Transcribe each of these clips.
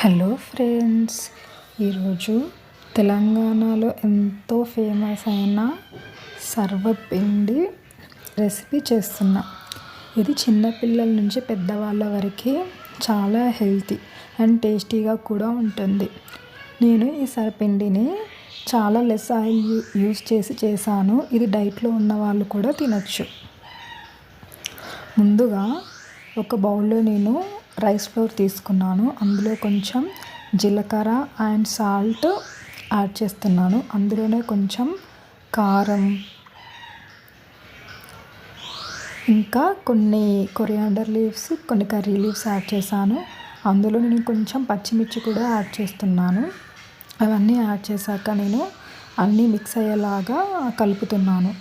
Hello friends, ఈరోజు తెలంగాణలో ఎంతో ఫేమస్ అయిన సర్వపిండి రెసిపీ చేస్తున్నా. ఇది చిన్నపిల్లల నుంచి పెద్దవాళ్ళ వరకు చాలా హెల్తీ అండ్ టేస్టీగా కూడా ఉంటుంది. నేను ఈ సర్వపిండిని చాలా లెస్ ఆయిల్ యూస్ చేశాను. ఇది డైట్లో ఉన్న వాళ్ళు కూడా తినచ్చు. ముందుగా ఒక బౌల్లో నేను రైస్ ఫ్లోర్ తీసుకున్నాను. అందులో కొంచెం జీలకర్ర అండ్ సాల్ట్ యాడ్ చేస్తున్నాను. అందులోనే కొంచెం కారం, ఇంకా కొన్ని కొరియాండర్ లీవ్స్, కొన్ని కర్రీ లీవ్స్ యాడ్ చేశాను. అందులో నేను కొంచెం పచ్చిమిర్చి కూడా యాడ్ చేస్తున్నాను. అవన్నీ యాడ్ చేశాక నేను అన్నీ మిక్స్ అయ్యేలాగా కలుపుతున్నాను.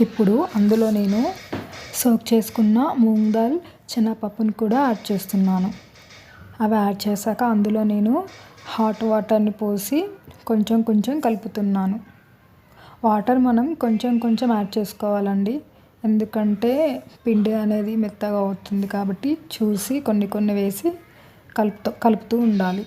ఇప్పుడు అందులో నేను సోక్ చేసుకున్న మూంగ్ దాల్, శనగపప్పును కూడా యాడ్ చేస్తున్నాను. అవి యాడ్ చేశాక అందులో నేను హాట్ వాటర్ని పోసి కొంచెం కొంచెం కలుపుతున్నాను. వాటర్ మనం కొంచెం కొంచెం యాడ్ చేసుకోవాలండి, ఎందుకంటే పిండి అనేది మెత్తగా అవుతుంది కాబట్టి చూసి కొన్ని కొన్ని వేసి కలుపుతూ ఉండాలి.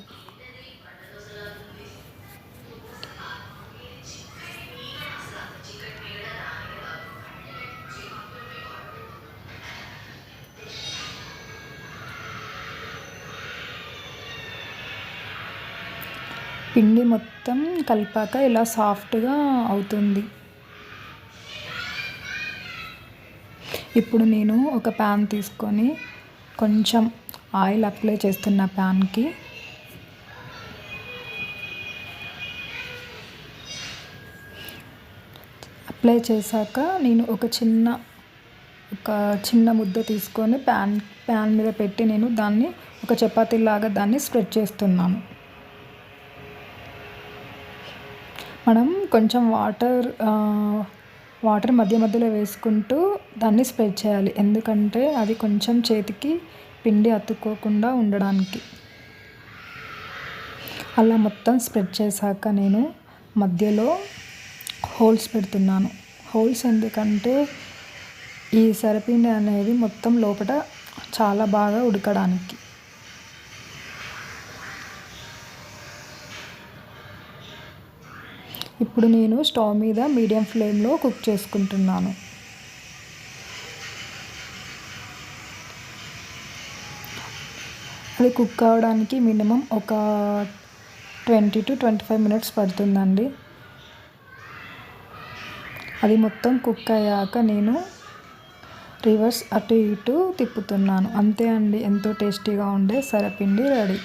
పిండి మొత్తం కలిపాక ఇలా సాఫ్ట్గా అవుతుంది. ఇప్పుడు నేను ఒక ప్యాన్ తీసుకొని కొంచెం ఆయిల్ అప్లై చేస్తున్న ప్యాన్కి. అప్లై చేశాక నేను ఒక చిన్న ముద్ద తీసుకొని ప్యాన్ మీద పెట్టి నేను దాన్ని ఒక చపాతీలాగా దాన్ని స్ప్రెడ్ చేస్తున్నాను. మనం కొంచెం వాటర్ మధ్య మధ్యలో వేసుకుంటూ దాన్ని స్ప్రెడ్ చేయాలి, ఎందుకంటే అది కొంచెం చేతికి పిండి అతుక్కోకుండా ఉండడానికి. అలా మొత్తం స్ప్రెడ్ చేశాక నేను మధ్యలో హోల్స్ పెడుతున్నాను. హోల్స్ ఎందుకంటే ఈ సర్వపిండి అనేది మొత్తం లోపల చాలా బాగా ఉడకడానికి. ఇప్పుడు నేను స్టవ్ మీద మీడియం ఫ్లేమ్లో కుక్ చేసుకుంటున్నాను. అది కుక్ అవ్వడానికి మినిమం ఒక 20 to 25 minutes పడుతుందండి. అది మొత్తం కుక్ అయ్యాక నేను రివర్స్ అటు ఇటు తిప్పుతున్నాను. అంతే అండి, ఎంతో టేస్టీగా ఉండే సర్వపిండి రెడీ.